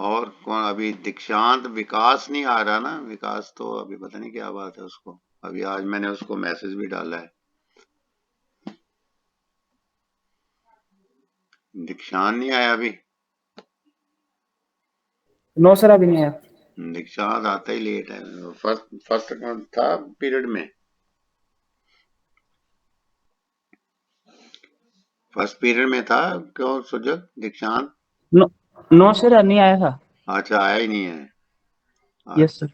और कौन अभी दीक्षांत? विकास नहीं आ रहा ना, विकास तो अभी पता नहीं क्या बात है उसको। अभी आज मैंने उसको मैसेज भी डाला है। दीक्षांत नहीं आया अभी। नो सर, अभी नहीं आया। दीक्षांत आता ही लेट है। फर्स्ट फर्स्ट था पीरियड में, फर्स्ट पीरियड में था। क्यों सुजग, दीक्षांत? नो, नो सर, नहीं आया था। अच्छा, आया ही नहीं है। Yes sir.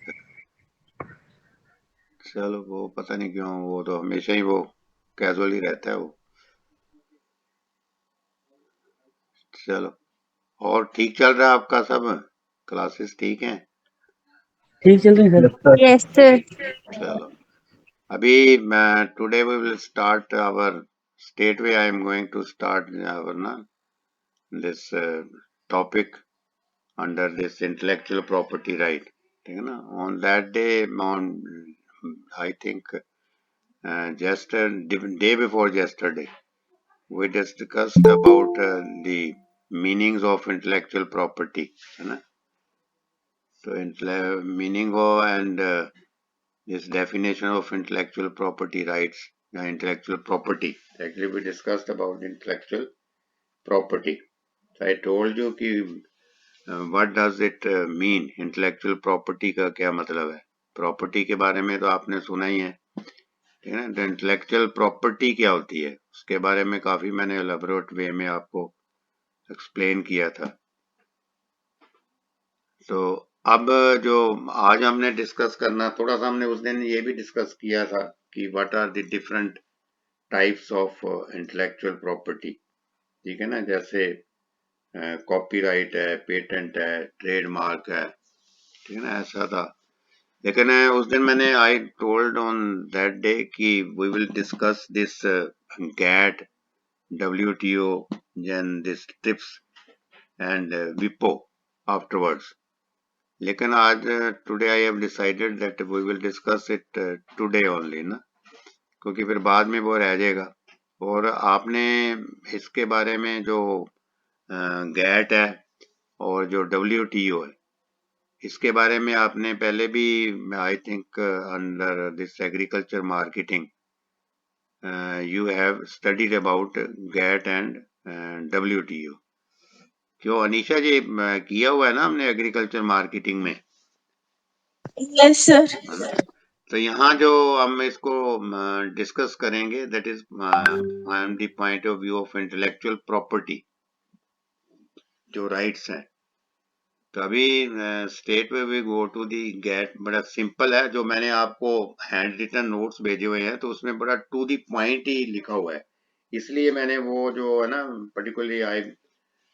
अच्छा, चलो वो पता नहीं क्यों, वो तो हमेशा ही वो कैजुअल ही रहता है वो। चलो, और ठीक चल रहा है आपका सब? क्लासेस ठीक हैं? ठीक चल रही है सर। Yes, sir. चलो, अभी today we will start our state way. I am going to start our ना this topic under this intellectual property right. ठीक है ना? On that day, on I think just day before yesterday, we discussed about the meanings of intellectual property, है ना? तो meaning हो and this definition of intellectual property rights, intellectual property. Actually, we discussed about intellectual property. So I told you कि what does it mean, intellectual property का क्या मतलब है। Property के बारे में तो आपने सुना ही है, ठीक है ना? तो इंटेलेक्चुअल प्रॉपर्टी क्या होती है उसके बारे में काफी मैंने एलेबोरेट वे में आपको एक्सप्लेन किया था। तो अब जो आज हमने डिस्कस करना, थोड़ा सा हमने उस दिन ये भी डिस्कस किया था कि what are the different types of intellectual property. ठीक है ना? जैसे कॉपीराइट है, पेटेंट है, ट्रेडमार्क है, ठीक है ना? ऐसा था। लेकिन उस दिन मैंने I told on that day कि we will discuss this GATT, WTO, then this TRIPS and WIPO afterwards. लेकिन आज today I have decided that we will discuss it today only ना, क्योंकि फिर बाद में वो रह जाएगा। और आपने इसके बारे में जो गैट है और जो WTO है, इसके बारे में आपने पहले भी I think under this agriculture marketing you have studied about GATT and WTO। क्यों अनीशा जी, किया हुआ है ना हमने एग्रीकल्चर मार्केटिंग में, Yes, sir. है ना? तो यहाँ जो हम इसको डिस्कस करेंगे, that is from the point of view of intellectual property, जो राइट्स हैं। तो अभी स्टेट में भी गो टू दी गेट, बड़ा सिंपल है। जो मैंने आपको हैंड रिटन नोट्स भेजे हुए हैं तो उसमें बड़ा टू दी पॉइंट ही लिखा हुआ है, इसलिए मैंने वो जो है ना पर्टिकुलरली आई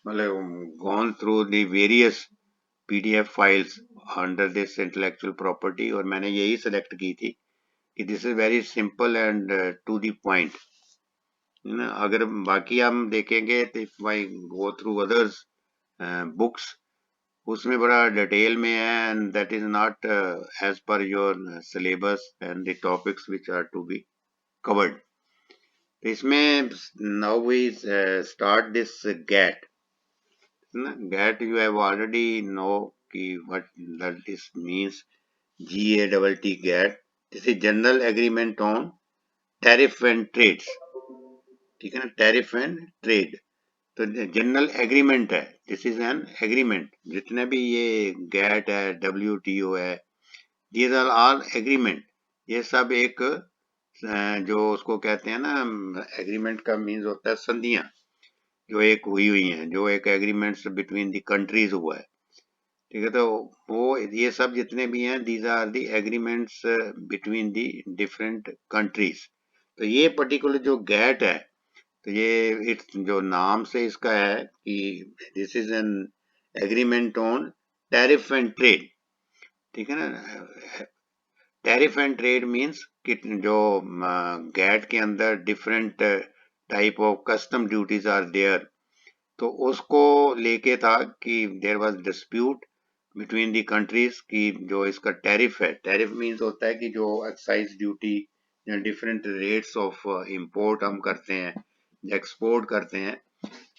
मतलब gone through the various PDF files under this intellectual property, और मैंने यही सेलेक्ट की थी कि this is very simple and to the point, है ना? अगर बाकी हम देखेंगे तो if I go through others books, उसमें बड़ा डिटेल में है and that is not as per your syllabus and the topics which are to be covered. इसमें now we start this GATT ना। Gate you have already know कि what this means. GATT GATT, this is general agreement on tariff and trades. ठीक है ना? Tariff and trade तो general agreement है, this is an agreement. जितने भी ये गैट है, WTO है, दीज आर ऑल एग्रीमेंट। ये सब एक जो उसको कहते हैं ना, एग्रीमेंट का मीन्स होता है संधियां जो एक हुई हुई हैं, जो एक एग्रीमेंट्स बिटवीन द कंट्रीज हुआ है। ठीक है? तो वो ये सब जितने भी हैं, these are the agreements between the different countries. तो ये पर्टिकुलर जो गैट है, तो ये इट्स जो नाम से इसका है कि this is an agreement on tariff and trade. ठीक है ना? टैरिफ एंड ट्रेड मींस कि जो गैट के अंदर different type of custom duties are there, तो उसको लेके था कि there was dispute between the countries कि जो इसका टैरिफ है, टैरिफ मींस होता है कि जो एक्साइज ड्यूटी या डिफरेंट रेट्स ऑफ इंपोर्ट हम करते हैं, एक्सपोर्ट करते हैं,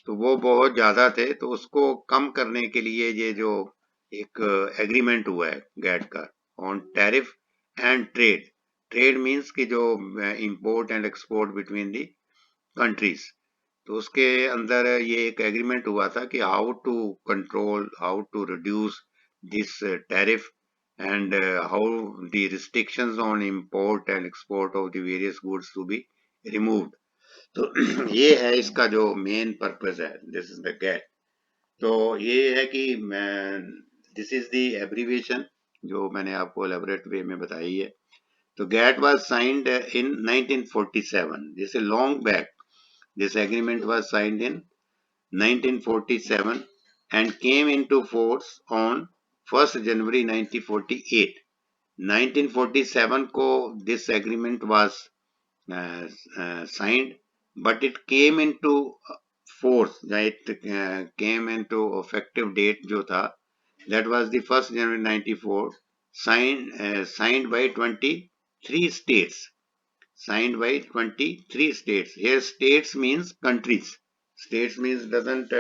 तो वो बहुत ज्यादा थे। तो उसको कम करने के लिए ये जो एक एग्रीमेंट हुआ है गैट का on tariff and trade. Trade means कि जो import and export between the countries, तो उसके अंदर ये एक एग्रीमेंट हुआ था कि how to control, how to reduce this tariff and how the restrictions on import and export of the various goods to be removed. तो ये है इसका जो मेन पर्पस है, दिस इज द गैट। तो ये है कि दिस इज द एब्रीविएशन जो मैंने आपको एलेबोरेट वे में बताई है। तो GATT was signed in 1947, this is long back. This agreement was signed in 1947 and came into force on 1st January 1948. 1947 को this agreement was signed, but it came into force, it came into effective date जो था, that was the 1st January 94, signed by 23 states. Signed by 23 states. Here states means countries. States means doesn't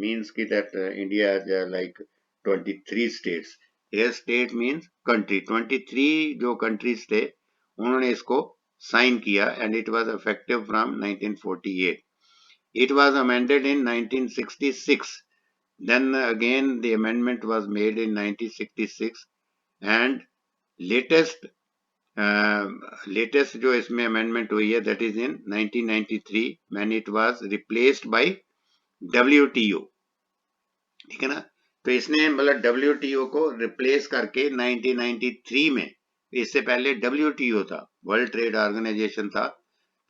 means that India has like 23 states. Here state means country. 23 जो countries थे उन्होंने इसको sign किया and it was effective from 1948. It was amended in 1966. Then again the amendment was made in 1966 and latest latest जो इसमें amendment हुई है that is in 1993 when it was replaced bye WTO। ठीक है ना, तो इसने मतलब WTO को रिप्लेस करके 1993 में, इससे पहले WTO था, वर्ल्ड ट्रेड ऑर्गेनाइजेशन था,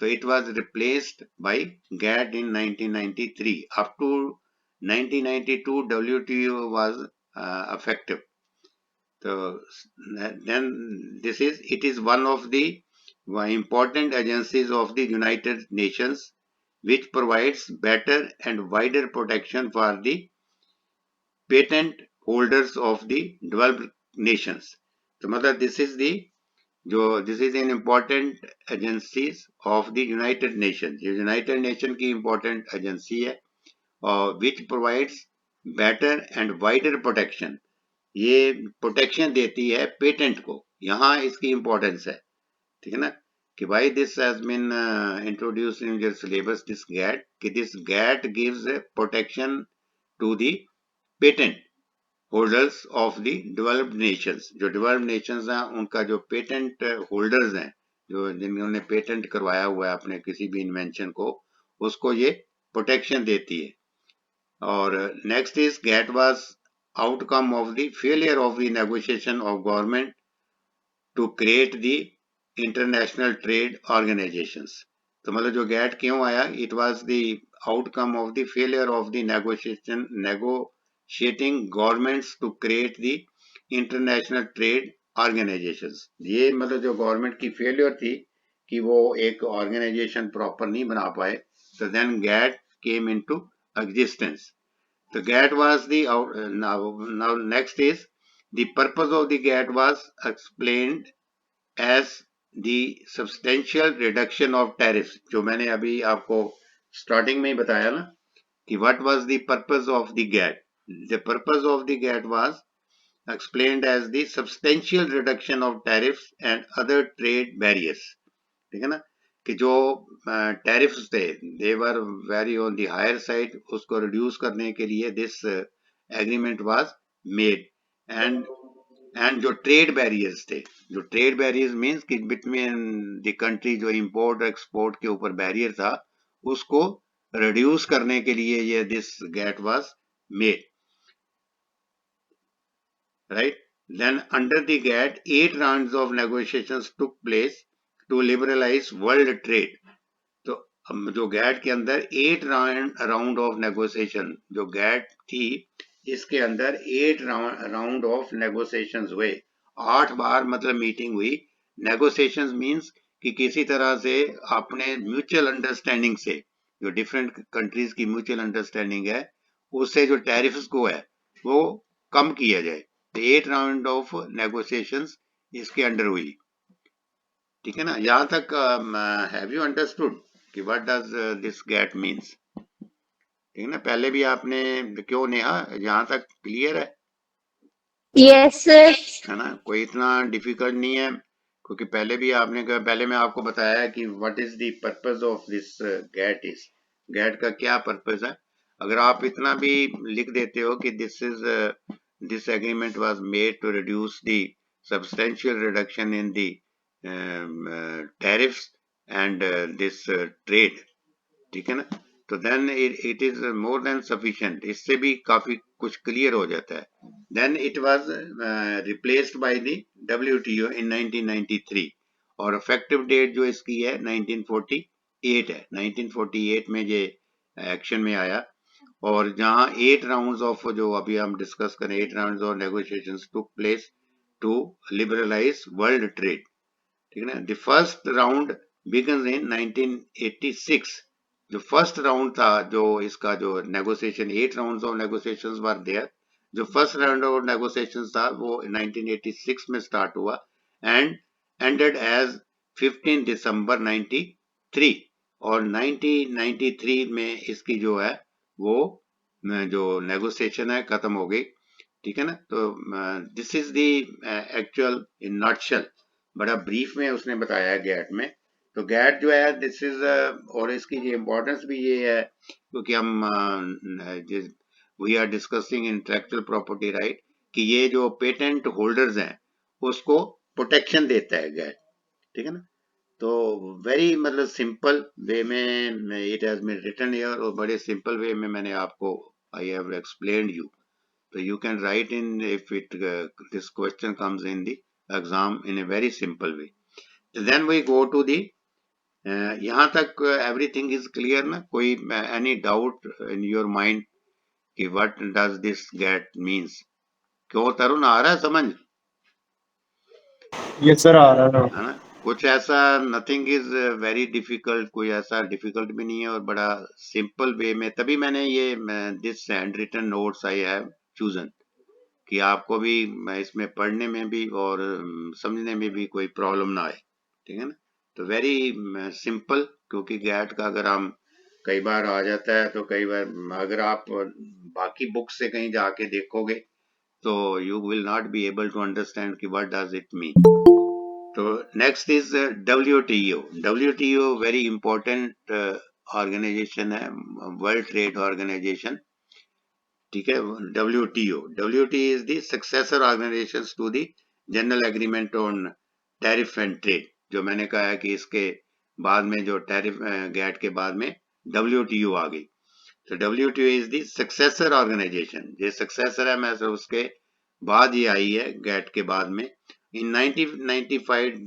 तो it was replaced by GATT in 1993। Up to 1992 WTO वाज effective. So then it is one of the important agencies of the United Nations which provides better and wider protection for the patent holders of the developed nations. तो मतलब this is an important agencies of the United Nations. ये United Nation की important agency है और which provides better and wider protection, ये protection देती है patent को, यहाँ इसकी इंपॉर्टेंस है। ठीक है ना, कि भाई this has been introduced in your syllabus, this GATT, कि this GATT gives protection to the patent holders of the developed nations. जो डेवलप्ड नेशंस हैं उनका जो पेटेंट होल्डर्स हैं, जो जिन्होंने पेटेंट करवाया हुआ है अपने किसी भी इन्वेंशन को, उसको ये प्रोटेक्शन देती है। और next is GATT was outcome of the failure of the negotiation of government to create the international trade organizations। तो मतलब जो गैट क्यों आया, it was the outcome of the failure of the negotiating governments to create the international trade organizations। ये मतलब जो government की failure थी कि वो एक ऑर्गेनाइजेशन प्रॉपर नहीं बना पाए, तो then GATT came into existence. The GATT was the now next is the purpose of the GATT was explained as the substantial reduction of tariffs। जो मैंने अभी आपको स्टार्टिंग में ही बताया ना कि what was the purpose of the GATT। The purpose of the GATT was explained as the substantial reduction of tariffs and other trade barriers। ठीक है ना, कि जो टैरिफ्स थे they were very on the higher side, उसको reduce करने के लिए this agreement was made. And जो ट्रेड बैरियर्स थे, जो ट्रेड बैरियर्स मींस कि बिटवीन द कंट्री जो इंपोर्ट एक्सपोर्ट के ऊपर बैरियर था उसको रिड्यूस करने के लिए ये this GATT was made, right. Then under the GATT, 8 rounds of negotiations took place to liberalize world trade। तो जो गैट के अंदर 8 राउंड ऑफ नेगोशिएशन, जो गैट थी इसके अंदर 8 राउंड ऑफ नेगोशिएशंस हुए, 8 बार मतलब मीटिंग हुई। नेगोशिएशंस मींस कि किसी तरह से अपने म्यूचुअल अंडरस्टैंडिंग से, जो डिफरेंट कंट्रीज की म्यूचुअल अंडरस्टैंडिंग है उससे जो टैरिफ्स को है वो कम किया जाए। 8 राउंड ऑफ नेगोशिएशंस इसके अंडर हुई। ठीक है ना, यहाँ तक हैव यू अंडरस्टूड कि what does this GATT means. ठीक है ना, पहले भी आपने, क्यों नेहा यहाँ तक क्लियर है? Yes, sir. है ना, कोई इतना डिफिकल्ट नहीं है, क्योंकि पहले भी आपने कहा, पहले मैं आपको बताया कि what is the purpose of this GATT is, GATT का क्या पर्पस है। अगर आप इतना भी लिख देते हो कि this agreement was made to reduce the substantial reduction in the tariffs and this trade, ठीक है ना, तो then it is more than sufficient, इससे भी काफी कुछ क्लियर हो जाता है। Then it was replaced by the WTO in 1993, और इफेक्टिव डेट जो इसकी है 1948 है, 1948 में ये एक्शन में आया, और जहां 8 राउंड्स ऑफ, जो अभी हम डिस्कस करें, 8 rounds of negotiations took place to liberalise world trade, ठीक है ना। The first round begins in 1986, जो फर्स्ट राउंड था, जो इसका जो negotiation, 8 rounds of negotiations were there, जो फर्स्ट राउंड ऑफ नेगोशिएशंस था वो 1986 में स्टार्ट हुआ एंड एंडेड एज 15 दिसंबर 93, और 1993 में इसकी जो है वो जो नेगोशिएशन है खत्म हो गई, ठीक है ना। तो this is the actual in nutshell, बड़ा ब्रीफ में उसने बताया है गैट में। तो गैट जो है दिस इज, और इसकी जो इम्पोर्टेंस भी ये है, क्योंकि हम we are discussing intellectual property right, कि ये जो पेटेंट होल्डर्स हैं उसको प्रोटेक्शन देता है गैट, ठीक है ना। तो वेरी मतलब सिंपल वे में it has been written here, और बड़े सिंपल वे में मैंने आपको I have explained you. So you can write in if this question comes in the exam in a very simple way. So then we go to the यहाँ तक everything is clear ना, कोई any doubt in your mind कि what does this get means? क्यों तरुण, आ रहा है समझ? Yes sir, आ रहा है। है ना, कुछ ऐसा नथिंग इज वेरी डिफिकल्ट, कोई ऐसा डिफिकल्ट भी नहीं है, और बड़ा सिंपल वे में, तभी मैंने ये this handwritten notes I have chosen, कि आपको भी इसमें पढ़ने में भी और समझने में भी कोई प्रॉब्लम ना आए, ठीक है ना। तो वेरी सिंपल, क्योंकि गैट का अगर हम कई बार आ जाता है, तो कई बार अगर आप बाकी बुक से कहीं जाके देखोगे तो you will not be able to understand कि व्हाट डज इट मीन। तो next is WTO। WTO very important organisation है, वर्ल्ड ट्रेड ऑर्गेनाइजेशन, ठीक है। WTO is the successor organizations to the General Agreement on Tariff and Trade, जो मैंने कहा है कि इसके बाद में जो टैरिफ गैट के बाद में WTO आ गई। तो WTO is the successor organization, ये successor है, मैं उसके बाद ये आई है गैट के बाद में। In 1995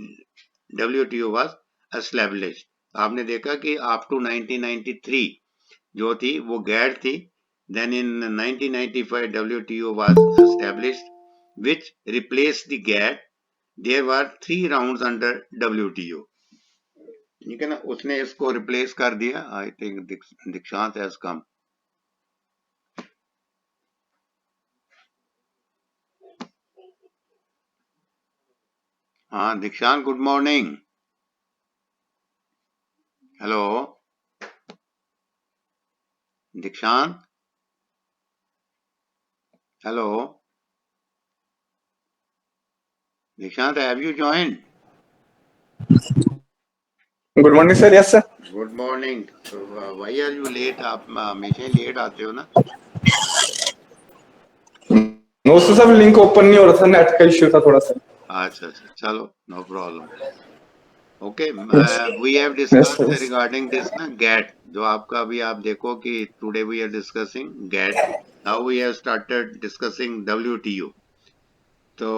WTO was established, आपने देखा कि up to 1993 जो थी वो गैट थी। Then in 1995 WTO was established, which replaced the GATT. There were 3 rounds under WTO, ठीक है ना, उसने इसको रिप्लेस कर दिया। I think Dikshant has come. हाँ Dikshant, good morning. Hello Dikshant, hello Dikshant, have you joined? Good morning sir. Yes sir. Good morning. Why are you late? आप हमेशा ही लेट आते हो ना? नो सर, लिंक ओपन नहीं हो रहा था, नेट का इश्यू था थोड़ा सा। अच्छा अच्छा, चलो no problem. Okay, Yes. We have Yes, discussed sir. Regarding this ना गैट, जो आपका अभी आप देखो कि today we are discussing GATT, now we have started discussing WTO। तो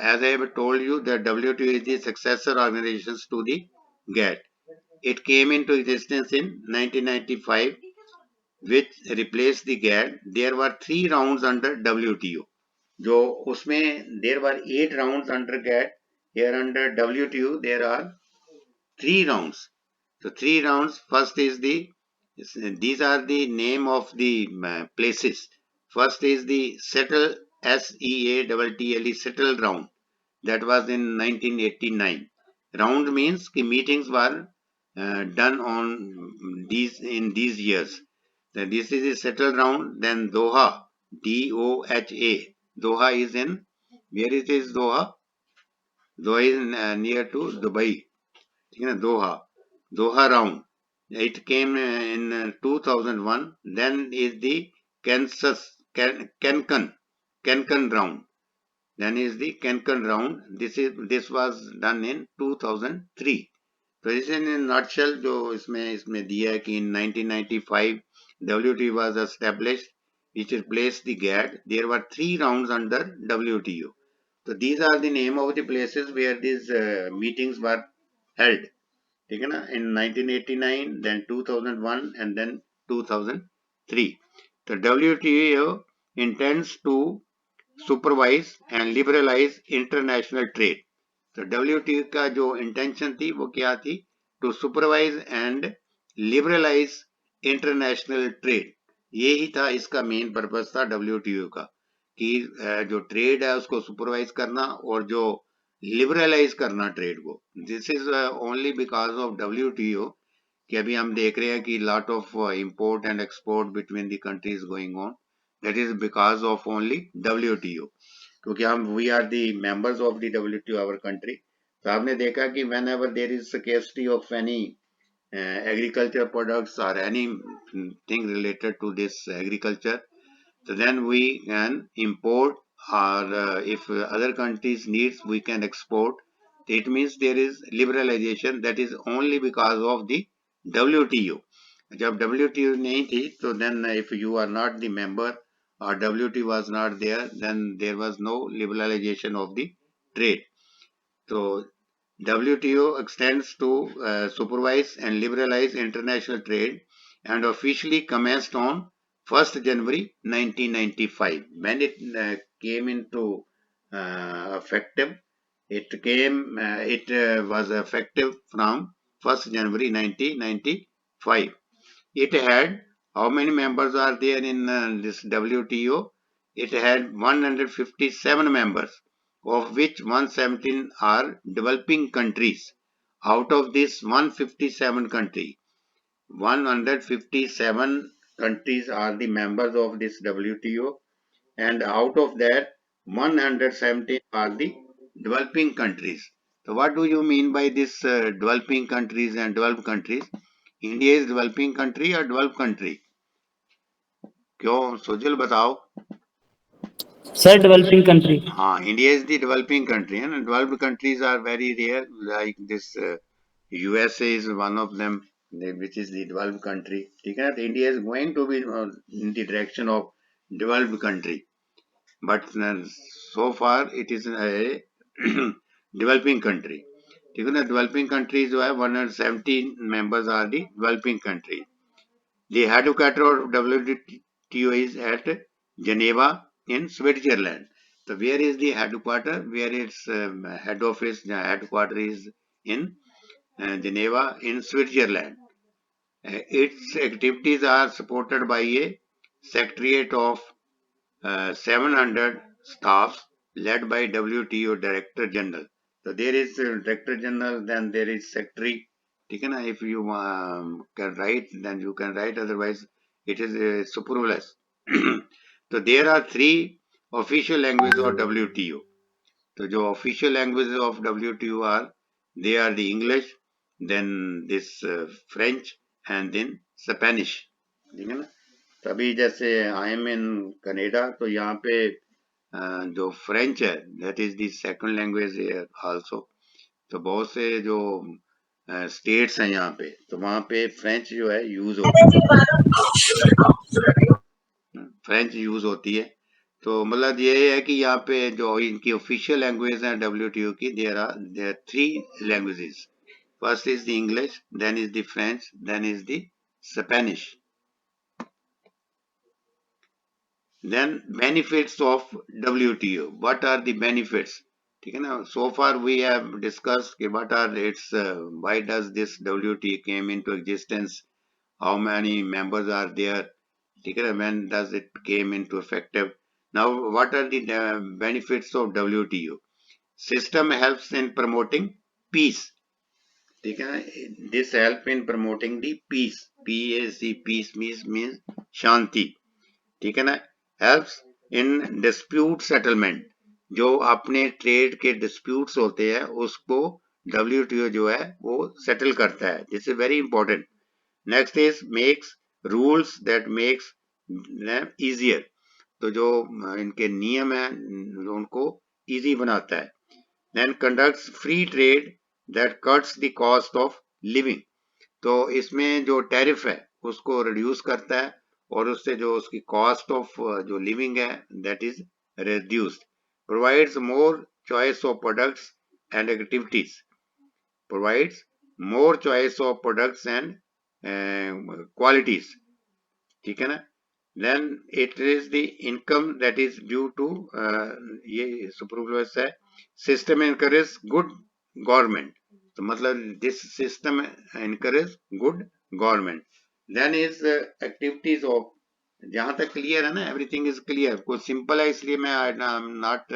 as I have told you that WTO is the successor organization to the GATT. It came into existence in 1995, which replaced the GATT. There were 3 rounds under WTO. जो उसमें there were 8 rounds under GATT. Here under WTO there are 3 rounds. So 3 rounds. First is these are the name of the places. First is the settle, SEATTLE, settle round. That was in 1989. Round means कि meetings were done on in these years. Then this is the settle round. Then Doha, DOHA. Doha is in, where it is Doha? Doha is near to Dubai. Doha round. It came in 2001. Then is the Cancun round. Then is the Cancun round. This was done in 2003. तो इसे in a nutshell जो इसमें दिया है कि in 1995 WTO was established, which replaced the GATT. There were 3 rounds under WTO. So these are the name of the places where these meetings were held. ठीक है ना, in 1989, then 2001, and then 2003. The WTO intends to supervise and liberalize international trade. तो WTO का जो intention थी वो क्या थी? To supervise and liberalise international trade. यही था इसका मेन पर्पस था WTO का, कि जो ट्रेड है उसको सुपरवाइज करना और जो लिबरलाइज करना ट्रेड को. This is only because of WTO कि अभी हम देख रहे हैं कि lot of import and export between the countries going on. That is because of only WTO, क्योंकि हम we are the members of the WTO our country. तो आपने देखा कि whenever there is scarcity of any agriculture products or anything related to this agriculture, so then we can import, or if other countries needs we can export. It means there is liberalization. That is only because of the WTO. जब WTO नहीं थी तो then if you are not the member or WTO was not there, then there was no liberalization of the trade. So WTO extends to supervise and liberalize international trade and officially commenced on 1st January 1995. When it came into effective, it was effective from 1st January 1995. It had, how many members are there in this WTO? It had 157 members, of which 117 are developing countries. Out of this 157 countries, 157 countries are the members of this WTO, and out of that 117 are the developing countries. So what do you mean by this developing countries and developed countries? India is developing country या develop country? क्यों सुजल बताओ. Sir developing country. हाँ, India is the developing country है ना. Developed countries are very rare, like this USA is one of them, which is the developed country. ठीक है ना. तो India is going to be in the direction of developed country, but so far it is a developing country. ठीक है ना. Developing countries जो है 117 members are the developing countries. The headquarters of WTO is at Geneva in Switzerland. So where is the headquarters? Where its head office, headquarters is in Geneva in Switzerland. Its activities are supported by a secretariat of 700 staffs led by WTO Director General. So there is Director General, then there is Secretary. ठीक है ना. If you can write, then you can write. Otherwise, it is superfluous. So there are 3 official languages of WTO. So जो official languages of WTO are, they are the English, then this French, and then Spanish. ठीक है ना. तभी जैसे I am in Canada, तो यहाँ पे जो फ्रेंच है, that is the second language also. तो बहुत से जो स्टेट्स हैं यहाँ पे, तो वहाँ पे फ्रेंच जो है यूज होती है. फ्रेंच यूज होती है. तो मतलब ये है कि यहाँ पे जो इनकी ऑफिशियल लैंग्वेज है WTO की, there are 3 languages. First is the English, then is the French, then is the Spanish. Then benefits of WTO. What are the benefits? ठीक है ना. So far we have discussed कि what are its, why does this WTO came into existence, how many members are there, ठीक है ना, when does it came into effective. Now what are the benefits of WTO? System helps in promoting peace. ठीक है ना. This help in promoting the peace. PAC, peace means शांति. ठीक है ना. Helps in dispute settlement, जो अपने trade के disputes होते हैं उसको WTO जो है वो सेटल करता है. This is very important. Next is makes rules that makes easier. तो जो इनके नियम है उनको इजी बनाता है. Then conducts free trade that cuts the cost of living. तो इसमें जो टैरिफ है उसको रिड्यूस करता है और उससे जो उसकी कॉस्ट ऑफ जो लिविंग है that is reduced. Provides more choice of products and activities. Provides more choice of products and qualities. ठीक है ना. Then it is the income that is due to ये superfluous है. System encourage good government. तो मतलब this system encourage good government. Then is activities of, जहां तक clear है ना, एवरीथिंग इज क्लियर. कुछ सिंपल है इसलिए मैं I am not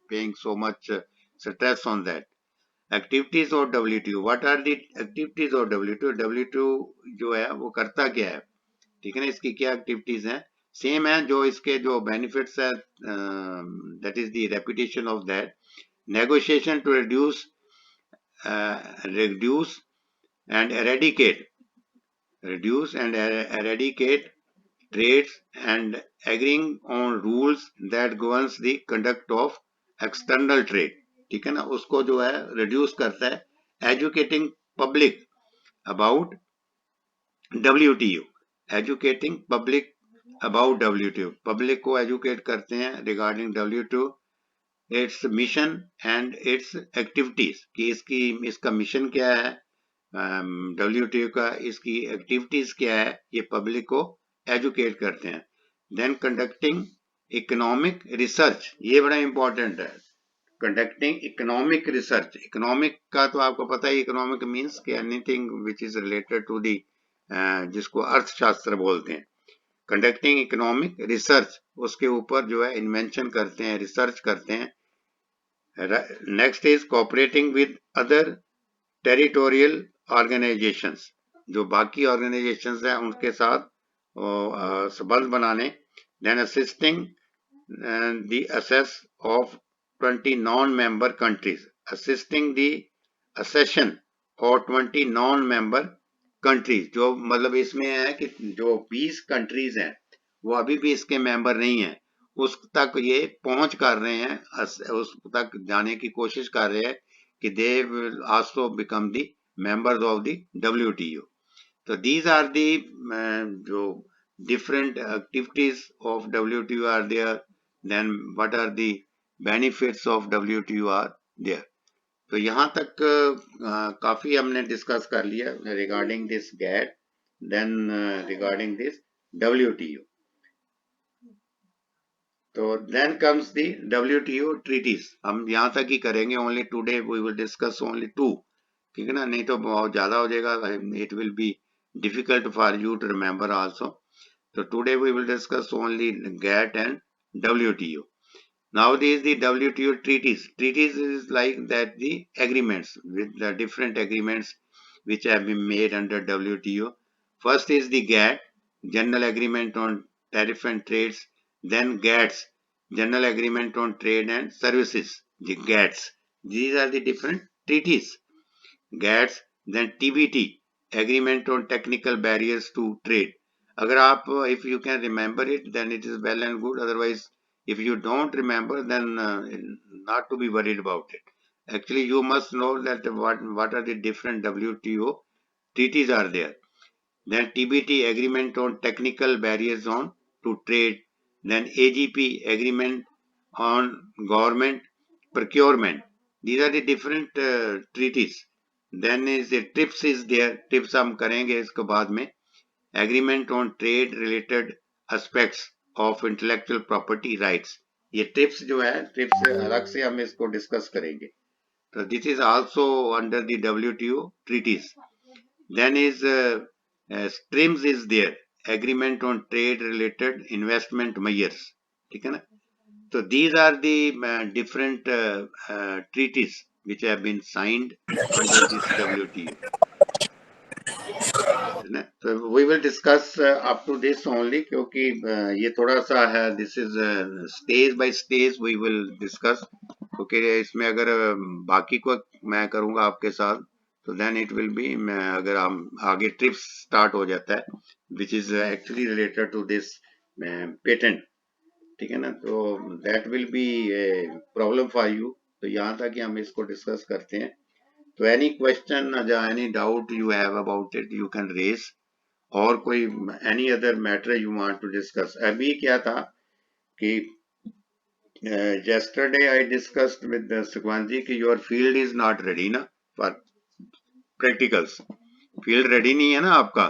paying so much stress on that. Activities of WTO. What are the activities of WTO? WTO जो है वो करता क्या है, ठीक है ना, इसकी क्या एक्टिविटीज हैं. सेम है जो इसके जो बेनिफिट्स है, that is the reputation of that. Negotiation to reduce and eradicate trades and agreeing on rules that governs the conduct of external trade. ठीक है ना, उसको जो है रिड्यूस करता है. Educating public about WTO. Educating public about WTO. Public को educate करते हैं regarding WTO, it's mission and it's activities, कि इसका मिशन क्या है WTO का, इसकी एक्टिविटीज क्या है, ये पब्लिक को एजुकेट करते हैं. Then conducting economic research. ये बड़ा इंपॉर्टेंट है. Conducting economic research. इकोनॉमिक का तो आपको पता है, इकोनॉमिक मीन्स कि anything which is related to the, जिसको अर्थशास्त्र बोलते हैं. कंडक्टिंग इकोनॉमिक रिसर्च, उसके ऊपर जो है इन्वेंशन करते हैं, रिसर्च करते हैं. Next is cooperating with other territorial organisations. जो बाकी ऑर्गेनाइजेशंस हैं उनके साथ संबंध बनाने. Then assisting the access of 20 non-member countries. Assisting the accession of 20 non-member countries. जो मतलब इसमें है कि जो 20 कंट्रीज हैं वो अभी भी इसके मेंबर नहीं हैं, उस तक ये पहुंच कर रहे हैं, उस तक जाने की कोशिश कर रहे हैं कि they will also become the members of the WTO. So these are the जो different activities of WTO are there. Then what are the benefits of WTO are there. तो यहाँ तक काफी हमने डिस्कस कर लिया regarding this GATT, then regarding this WTO. तो then comes the WTO treaties. हम यहाँ तक ही करेंगे. Only today we will discuss only 2. ठीक है ना, नहीं तो बहुत ज्यादा हो जाएगा. It will be difficult for you to remember also. So today we will discuss only GATT and WTO. Nowadays the WTO treaties. Treaties is like that the agreements with the different agreements which have been made under WTO. First is the GATT, General Agreement on Tariff and Trades. Then GATTS, General Agreement on Trade and Services, the GATTS. These are the different treaties. GATTS, then TBT, Agreement on Technical Barriers to Trade. अगर आप if you can remember it, then it is well and good. Otherwise, if you don't remember, then not to be worried about it. Actually, you must know that what are the different WTO treaties are there. Then TBT, Agreement on Technical Barriers on to Trade. Then AGP, Agreement on Government Procurement. These are the different treaties. Then is the TRIPS is there. TRIPS हम करेंगे इसके बाद में. Agreement on Trade Related Aspects of Intellectual Property Rights. ये TRIPS जो है, TRIPS अलग से हम इसको डिस्कस करेंगे. So this is also under the WTO treaties. Then is TRIMS is there. Agreement on Trade Related Investment Measures. ठीक है ना. So these are the different treaties which have been signed under this WTO. ना, तो we will discuss up to this only, क्योंकि ये थोड़ा सा है, this is stage by stage we will discuss, क्योंकि इसमें अगर बाकी को मैं करूंगा आपके साथ तो देन इट विल बी, मैं अगर हम आगे ट्रिप्स स्टार्ट हो जाता है which is actually related to this patent, ठीक है ना, तो that will be problem for you. तो यहाँ तक कि हम इसको डिस्कस करते हैं। तो एनी क्वेश्चन या any doubt you have about it you can raise, और कोई any other matter you want to discuss. अभी क्या था कि yesterday I discussed with सुखवांत कि your field is not ready ना फॉर प्रैक्टिकल्स, फील्ड रेडी नहीं है ना आपका।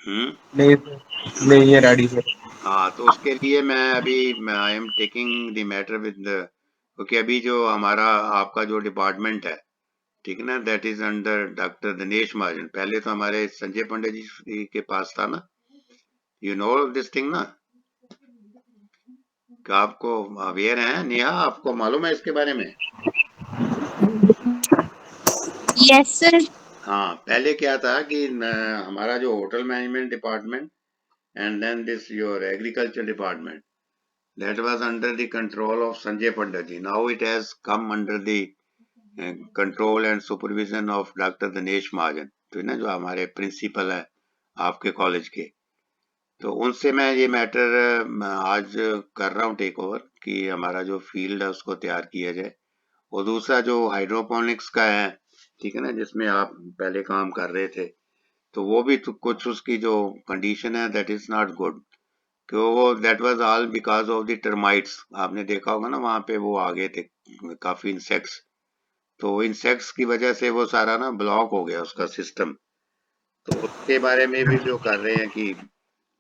नहीं नहीं ये रेडी है। हाँ, तो उसके लिए मैं अभी आई am taking the matter with, क्योंकि अभी जो हमारा आपका जो डिपार्टमेंट है, ठीक है ना, that is under doctor Dinesh Mahajan. पहले तो हमारे संजय पंडित जी के पास था ना, यू नो दिस थिंग ना, क्या आपको अवेयर है नेहा, आपको मालूम है इसके बारे में? Yes, sir. हाँ, पहले क्या था कि हमारा जो hotel management department and then this your agriculture department, that was under the control of Sanjay Pandit ji. Now it has come under the control and supervision of Dr. Dinesh Mahajan, तो ना जो हमारे principal है आपके college के, तो उनसे मैं ये मैटर आज कर रहा हूँ टेक ओवर, कि हमारा जो फील्ड है उसको तैयार किया जाए। और दूसरा जो हाइड्रोपोनिक्स का है, ठीक है ना, जिसमें आप पहले काम कर रहे थे, तो वो भी तो कुछ उसकी जो कंडीशन है दैट इज नॉट गुड, क्यों वो that was all because of the termites. आपने देखा होगा ना वहां पे वो आ गए थे काफी इंसेक्ट्स, तो इंसेक्ट्स की वजह से वो सारा ना ब्लॉक हो गया उसका सिस्टम। तो उसके बारे में भी जो कर रहे हैं कि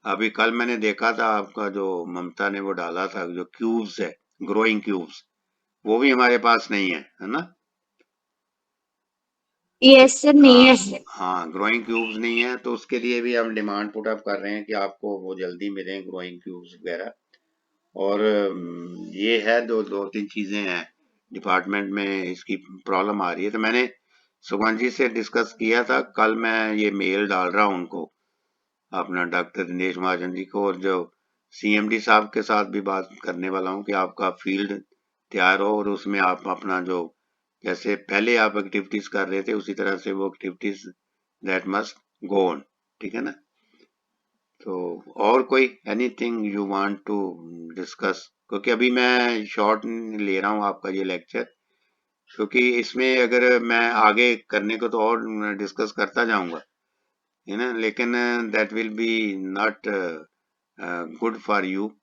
अभी कल मैंने देखा था आपका जो ममता ने वो डाला था जो क्यूब्स है, ग्रोइंग क्यूब्स, वो भी हमारे पास नहीं है ना। Yes, sir. नहीं हाँ, है। हाँ, ग्रोइंग क्यूब्स नहीं है, तो उसके लिए भी हम डिमांड पुट अप कर रहे हैं कि आपको वो जल्दी मिले ग्रोइंग क्यूब्स वगैरह। और ये है दो दो तीन चीजें हैं डिपार्टमेंट में इसकी प्रॉब्लम आ रही है। तो मैंने सुगंध जी से डिस्कस किया था कल, मैं ये मेल डाल रहा हूँ उनको, अपना डॉक्टर दिनेश महाजन जी को, और जो सीएमडी साहब के साथ भी बात करने वाला हूँ कि आपका फील्ड तैयार हो और उसमें आप अपना जो जैसे पहले आप एक्टिविटीज कर रहे थे उसी तरह से वो activities that must go on, ठीक है ना। तो और कोई anything you want to discuss, क्योंकि अभी मैं शॉर्ट ले रहा हूँ आपका ये लेक्चर, क्योंकि इसमें अगर मैं आगे करने को तो और डिस्कस करता जाऊंगा, है ना, लेकिन that will be not good for you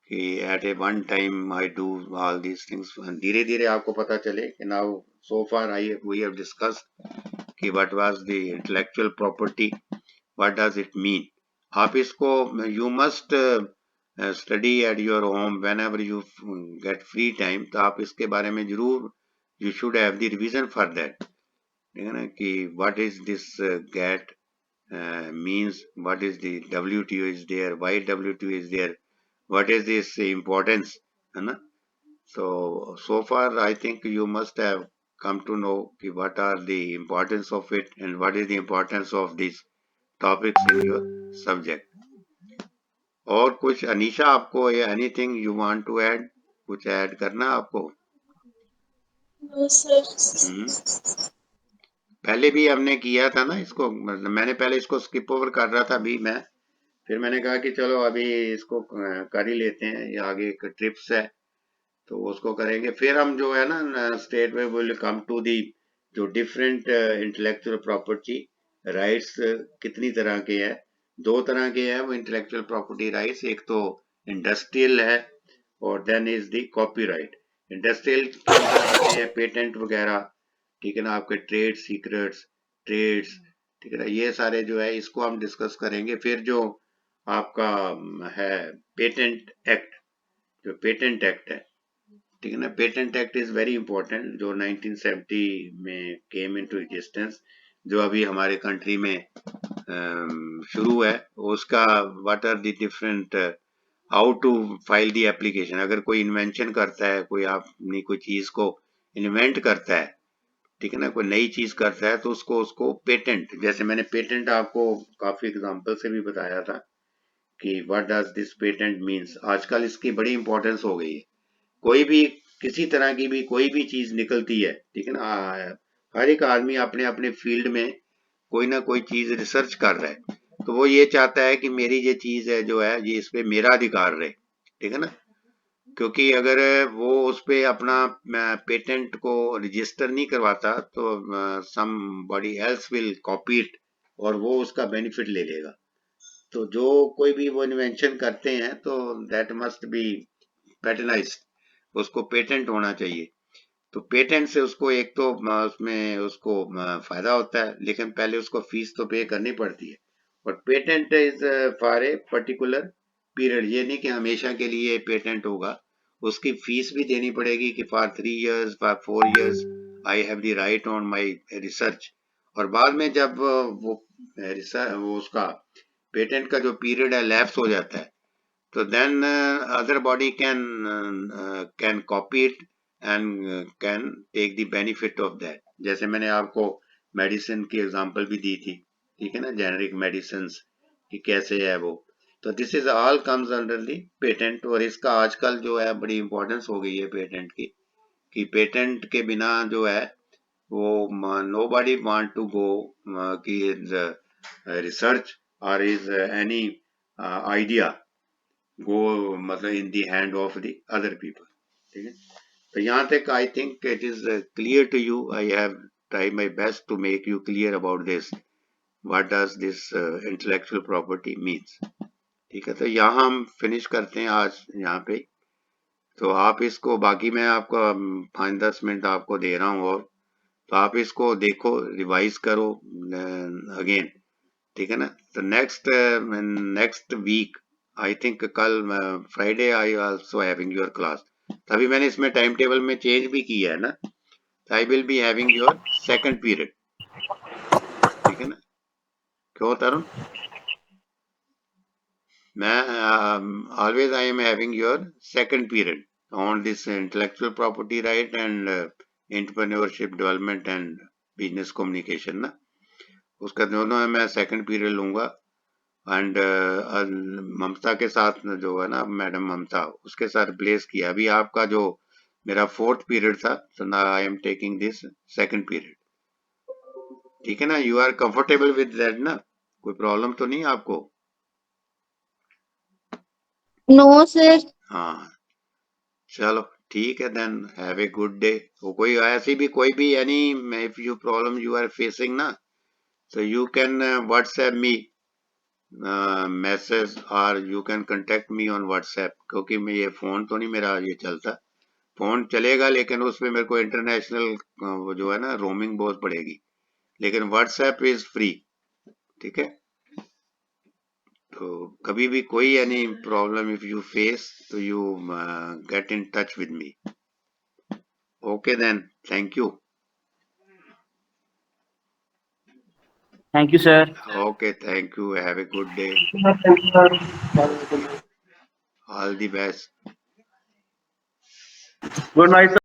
कि at a one time I do all these things. धीरे धीरे आपको पता चले कि now so far I we have discussed कि what was the intellectual property, what does it mean. आप इसको you must study at your home whenever you get free time, तो आप इसके बारे में जरूर you should have the revision for that, ठीक है ना, कि what is this GATT means, what is the WTO is there, why WTO is there, what is this importance, है ना। So far I think you must have come to know कि what are the importance of it and what is the importance of these topics in your subject। और कुछ अनीशा आपको या anything you want to add, कुछ add करना आपको? No, sir. हम्म, पहले भी हमने किया था ना इसको, मतलब मैंने पहले इसको स्किप ओवर कर रहा था अभी मैं, फिर मैंने कहा कि चलो अभी इसको कर ही लेते हैं, ये आगे एक ट्रिप्स है तो उसको करेंगे, फिर हम जो है ना स्टेट में विल कम टू दी जो डिफरेंट इंटेलेक्चुअल प्रॉपर्टी राइट्स कितनी तरह के हैं। दो तरह के हैं वो इंटेलेक्चुअल प्रॉपर्टी राइट्स, एक तो इंडस्ट्रियल है और then is the copyright. Industrial के अंदर आते हैं पेटेंट वगैरह, ठीक है ना, आपके ट्रेड सीक्रेट्स, ट्रेड्स, ठीक है ना, ये सारे जो है इसको हम डिस्कस करेंगे। फिर जो आपका है पेटेंट एक्ट, जो पेटेंट एक्ट है, ठीक है ना, patent act is very important, जो 1970 में केम इनटू एग्जिस्टेंस, जो अभी हमारे कंट्री में शुरू है। उसका what are the different how to file the application, अगर कोई इन्वेंशन करता है, कोई अपनी कोई चीज को इन्वेंट करता है, ठीक है ना, कोई नई चीज करता है तो उसको पेटेंट, जैसे मैंने पेटेंट आपको काफी एग्जांपल से भी बताया था कि what does this patent means. आजकल इसकी बड़ी इंपॉर्टेंस हो गई है। कोई भी किसी तरह की भी कोई भी चीज निकलती है, ठीक है ना, हर एक आदमी अपने अपने फील्ड में कोई ना कोई चीज रिसर्च कर रहा है, तो वो ये चाहता है कि मेरी ये चीज है जो है ये इस पे मेरा अधिकार रहे, ठीक है ना। क्योंकि अगर वो उस पे अपना पेटेंट को रजिस्टर नहीं करवाता तो somebody else will copy it और वो उसका बेनिफिट ले लेगा। तो जो कोई भी वो इन्वेंशन करते हैं तो दैट मस्ट बी पैटर्नाइज्ड, उसको पेटेंट होना चाहिए। तो पेटेंट से उसको एक तो उसमें उसको फायदा होता है, लेकिन पहले उसको फीस तो पे करनी पड़ती है। और patent is for a particular period, ये नहीं कि हमेशा के लिए पेटेंट होगा, उसकी फीस भी देनी पड़ेगी कि for 3 years, for 4 years I have the right on my research. और बाद में जब वो रिसर्च वो उसका पेटेंट का जो पीरियड है लैप्स हो जाता है, तो then other body can copy it and can take the benefit of that। जैसे मैंने आपको मेडिसिन की एग्जांपल भी दी थी, ठीक है ना, जेनरिक मेडिसिन कि कैसे है वो। तो this is all comes under the patent. और इसका आजकल जो है बड़ी इंपॉर्टेंस हो गई है पेटेंट की, कि पेटेंट के बिना जो है वो nobody want to go कि रिसर्च और इज एनी आइडिया गो मतलब in the hand of the other people, ठीक है। तो यहाँ तक I think it is clear to you. I have try my best to make you clear about this, what does this intellectual property means. ठीक है, तो यहाँ हम फिनिश करते हैं आज यहाँ पे। तो आप इसको बाकी मैं आपको 5-10 मिनट आपको दे रहा हूँ, और तो आप इसको देखो, रिवाइज करो अगेन, ठीक है ना। तो नेक्स्ट वीक आई थिंक कल Friday I also having your class. तभी मैंने इसमें टाइम टेबल में चेंज भी किया है ना, I will be having your second period, ठीक है ना। क्यों तरुण? मैं always I am having your second period on this intellectual property right and entrepreneurship development and business communication ना, उसका दोनों है, मैं सेकंड पीरियड लूंगा। एंड ममता के साथ जो है ना, मैडम ममता, उसके साथ रिप्लेस किया। अभी आपका जो मेरा फोर्थ पीरियड था, तो ना I am taking this second period, ठीक है ना। You are comfortable with that ना, कोई प्रॉब्लम तो नहीं आपको? No, sir. हाँ, चलो ठीक है, then have a good day. तो कोई ऐसी भी कोई भी any if you problem you are facing ना, so you can WhatsApp me message, और you can contact me on WhatsApp, क्योंकि मैं ये फोन तो नहीं मेरा ये चलता। फोन चलेगा लेकिन उसमें मेरे को इंटरनेशनल वो जो है ना रोमिंग बहुत पड़ेगी, लेकिन WhatsApp इज फ्री, ठीक है। तो कभी भी कोई any problem if you face, तो you get in touch with me. Okay then, thank you. Thank you, sir. Okay, thank you, have a good day, all the best. Good night.